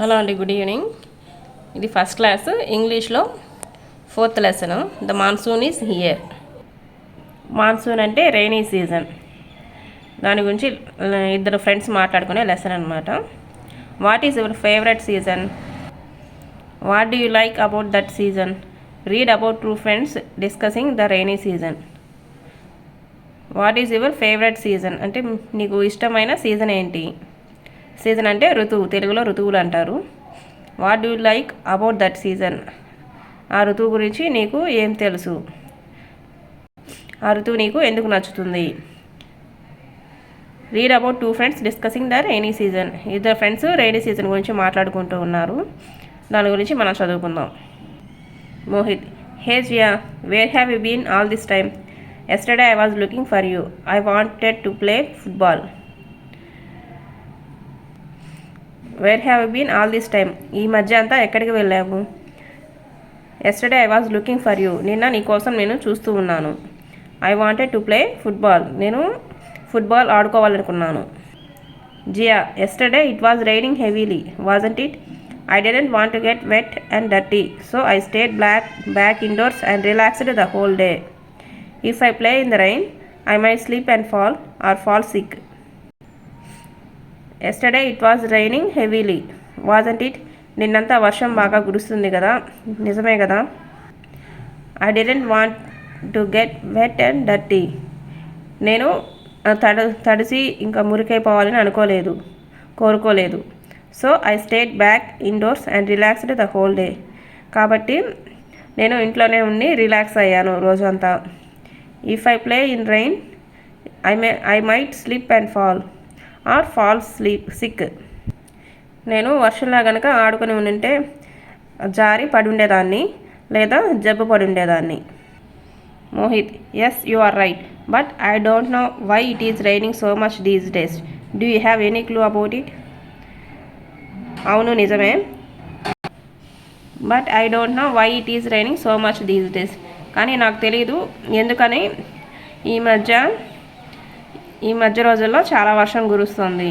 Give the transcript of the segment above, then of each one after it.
Hello అండి, good evening. ఇది first class ఇంగ్లీష్లో 4th lesson. The monsoon is here. Monsoon అంటే రైనీ సీజన్. దాని గురించి ఇద్దరు ఫ్రెండ్స్ మాట్లాడుకునే లెసన్ అనమాట. What is your favourite season? What do you like about that season? Read about two friends discussing the rainy season. What is your favourite season అంటే నీకు ఇష్టమైన season ఏంటి? సీజన్ అంటే ఋతువు, తెలుగులో ఋతువులు అంటారు. What do you like about that season? ఆ ఋతువు గురించి నీకు ఏం తెలుసు? ఆ ఋతువు నీకు ఎందుకు నచ్చుతుంది? Read about two friends discussing the rainy season. ఇద్దరు ఫ్రెండ్స్ రైనీ సీజన్ గురించి మాట్లాడుకుంటూ ఉన్నారు. దాని గురించి మనం చదువుకుందాం. Mohit: hey Jiya, where have you been all this time? Yesterday I was looking for you. I wanted to play football. Where have you been all this time? ఈ మధ్య అంతా ఎక్కడికి వెళ్ళావు? Yesterday I was looking for you. నిన్న నీ కోసం నేను చూస్తూ ఉన్నాను. I wanted to play football. నేను ఫుట్బాల్ ఆడుకోవాలనుకున్నాను. Jiya: yesterday it was raining heavily, wasn't it? I didn't want to get wet and dirty, so I stayed back indoors and relaxed the whole day. If I play in the rain, I might sleep and fall sick. Yesterday it was raining heavily, wasn't it? నిన్నంతా వర్షం బాగా కురుస్తుంది కదా, నిజమే కదా? I didn't want to get wet and dirty. నేను తడిసి ఇంకా మురికైపోవాలని కోరుకోలేదు. So I stayed back indoors and relaxed the whole day. కాబట్టి నేను ఇంట్లోనే ఉండి రిలాక్స్ అయ్యాను రోజంతా. If I play in rain, I might slip and fall sick. నేను వర్షంలో కనుక ఆడుకొని ఉంటే జారి పడి ఉండేదాన్ని లేదా జబ్బు పడి ఉండేదాన్ని. Mohit: yes, you are right, but I don't know why it is raining so much these days. Do you have any clue about it? అవును, నిజమే, but I don't know why it is raining so much these days. కానీ నాకు తెలియదు ఎందుకని ఈ మధ్య రోజుల్లో చాలా వర్షం కురుస్తుంది.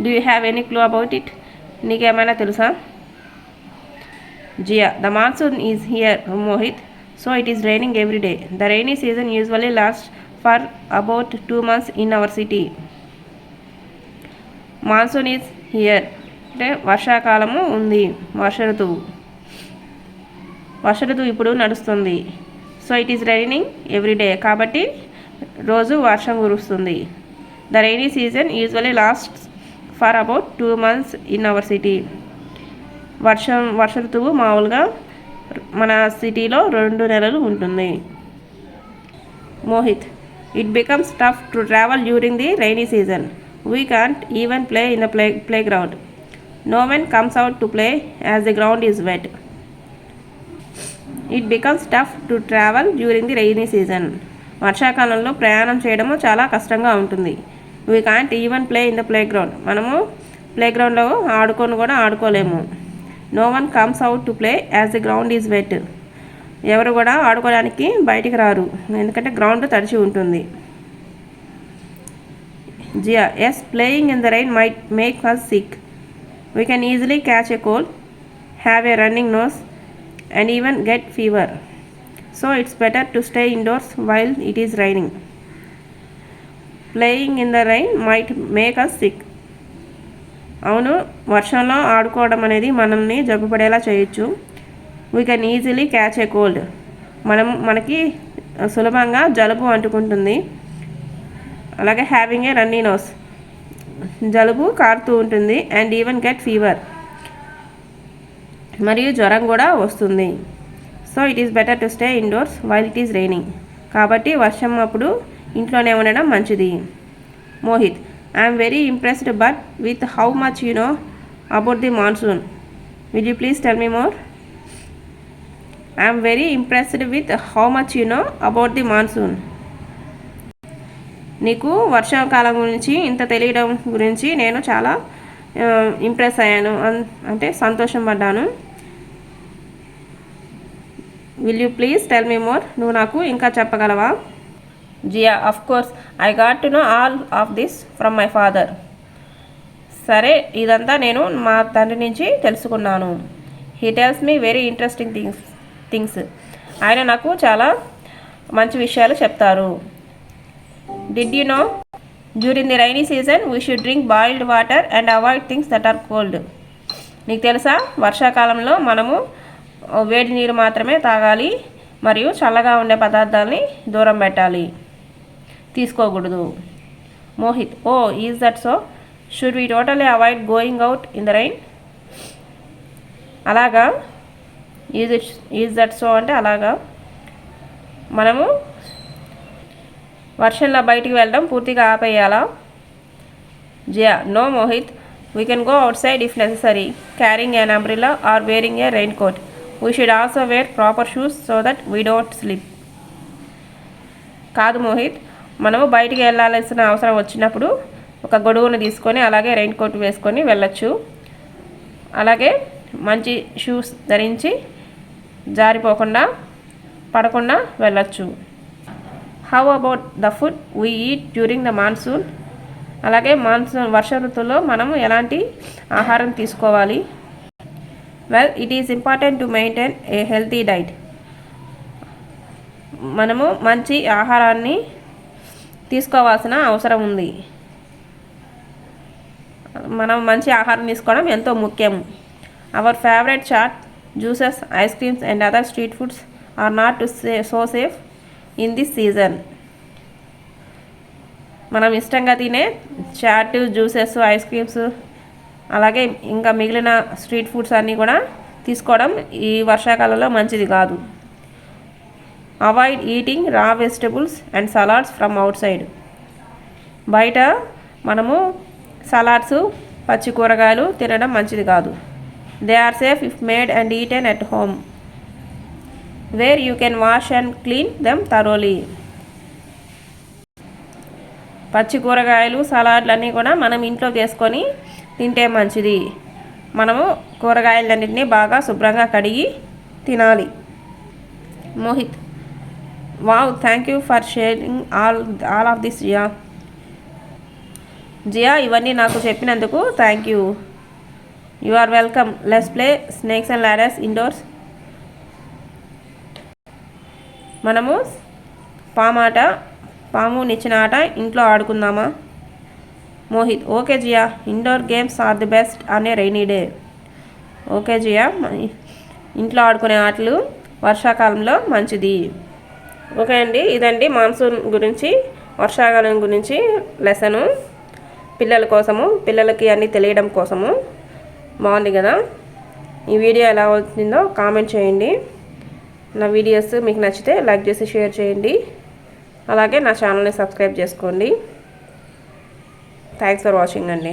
Do you have any clue about it? నీకేమైనా తెలుసా? Jia: the monsoon is here Mohit, so it is raining every day. The rainy season usually last for about 2 months in our city. Monsoon is here అంటే వర్షాకాలము ఉంది, వర్ష ఋతువు ఇప్పుడు నడుస్తుంది. So it is raining every day, కాబట్టి రోజు వర్షం కురుస్తుంది. The rainy season usually last for about 2 months in our city. వర్ష ఋతువు మామూలుగా మన సిటీలో 2 నెలలు ఉంటుంది. Mohit: it becomes tough to travel during the rainy season. We can't even play in the play ground. No one comes out to play as the ground is wet. It becomes tough to travel during the rainy season. వర్షాకాలంలో ప్రయాణం చేయడము చాలా కష్టంగా ఉంటుంది. We can't even play in the play ground. మనము play గ్రౌండ్లో ఆడుకోలేము. No one comes out to play as the ground is wet. ఎవరు కూడా ఆడుకోవడానికి బయటికి రారు, ఎందుకంటే గ్రౌండ్ తడిచి ఉంటుంది. Jia: yes, playing in the rain might make us sick. We can easily catch a cold, have a running nose and even get fever. So it's better to stay indoors while it is raining. Playing in the rain might make us sick. అవును, వర్షంలో ఆడుకోవడం అనేది మనల్ని జబ్బు పడేలా చేయొచ్చు. We can easily catch a cold. మనకి సులభంగా జలుబు అంటుకుంటుంది. అలాగే హ్యావింగ్ ఏ రన్నీ నోస్, జలుబు కారుతూ ఉంటుంది. అండ్ ఈవెన్ గెట్ ఫీవర్, మరియు జ్వరం కూడా వస్తుంది. So it is better to stay indoors while it is raining. కాబట్టి వర్షం అప్పుడు ఇంట్లోనే ఉండడం మంచిది. Mohit: I'm very impressed but with how much you know about the monsoon. Will you please tell me more? I'm very impressed with how much you know about the monsoon. నీకు వర్షాకాలం గురించి ఇంత తెలియడం గురించి నేను చాలా ఇంప్రెస్ అయ్యాను, అంటే సంతోషం పడ్డాను. Will you please tell me more? నువ్వు నాకు ఇంకా చెప్పగలవా? Jia: of course, I got to know all of this from my father. సరే, ఇదంతా నేను మా తండ్రి నుంచి తెలుసుకున్నాను. He tells me very interesting things. ఆయన నాకు చాలా మంచి విషయాలు చెప్తారు. Did you know during the rainy season we should drink boiled water and avoid things that are cold. నీకు తెలుసా, వర్షాకాలంలో మనము వేడి నీరు మాత్రమే తాగాలి మరియు చల్లగా ఉండే పదార్థాలని దూరం పెట్టాలి, తీసుకోకూడదు. Mohit, oh is that so? Should we totally avoid going out in the rain? అలాగా, ఈజ్ దట్ సో అంటే అలాగా మనము వర్షంలో బయటికి వెళ్ళడం పూర్తిగా ఆపేయాలా? Jiya, no Mohit, we can go outside if necessary, carrying an umbrella or wearing a raincoat. We should also wear proper shoes so that we don't slip. కాదు మోహిత్, మనము బయటికి వెళ్ళాల్సిన అవసరం వచ్చినప్పుడు ఒక గొడుగును తీసుకొని అలాగే రెయిన్ కోట్ వేసుకొని వెళ్ళచ్చు. అలాగే మంచి షూస్ ధరించి జారిపోకుండా పడకుండా వెళ్ళచ్చు. How about the food we eat during the monsoon? అలాగే వర్ష ఋతువులో మనము ఎలాంటి ఆహారం తీసుకోవాలి? Well, it is important to maintain a healthy diet. మనము మంచి ఆహారాన్ని తీసుకోవాల్సిన అవసరం ఉంది. మనం మంచి ఆహారం తీసుకోవడం ఎంతో ముఖ్యం. Our favourite chaat, juices, ice creams and other street foods are not so safe in this season. మనం ఇష్టంగా తినే చాట్, జ్యూసెస్, ఐస్ క్రీమ్స్ అలాగే ఇంకా మిగిలిన స్ట్రీట్ ఫుడ్స్ అన్నీ కూడా తీసుకోవడం ఈ వర్షాకాలంలో మంచిది కాదు. Avoid eating raw vegetables and salads from outside. బయట మనము సలాడ్స్, పచ్చి కూరగాయలు తినడం మంచిది కాదు. They are safe if made and eaten at home where you can wash and clean them thoroughly. పచ్చి కూరగాయలు, సలాడ్లు అన్నీ కూడా మనం ఇంట్లో చేసుకొని తింటే మంచిది. మనము కూరగాయలన్నింటినీ బాగా శుభ్రంగా కడిగి తినాలి. Mohit, wow, thank you for sharing all of this Jiya. Jiya, ఇవన్నీ నాకు చెప్పినందుకు thank you. You are welcome. Let's play snakes and ladders indoors. మనము పాము నిచ్చిన ఆట ఇంట్లో ఆడుకుందామా? Mohit, okay Jiya, indoor games are the best on a rainy day. Okay Jiya, ఇంట్లో ఆడుకునే ఆటలు వర్షాకాలంలో మంచిది. ఓకే అండి, ఇదండి మాన్సూన్ గురించి, వర్షాకాలం గురించి లెసను పిల్లల కోసము, పిల్లలకి అన్నీ తెలియడం కోసము. బాగుంది కదా? ఈ వీడియో ఎలా వచ్చిందో కామెంట్ చేయండి. నా వీడియోస్ మీకు నచ్చితే లైక్ చేసి షేర్ చేయండి. అలాగే నా ఛానల్ని సబ్స్క్రైబ్ చేసుకోండి. థ్యాంక్స్ ఫర్ వాచింగ్ అండి.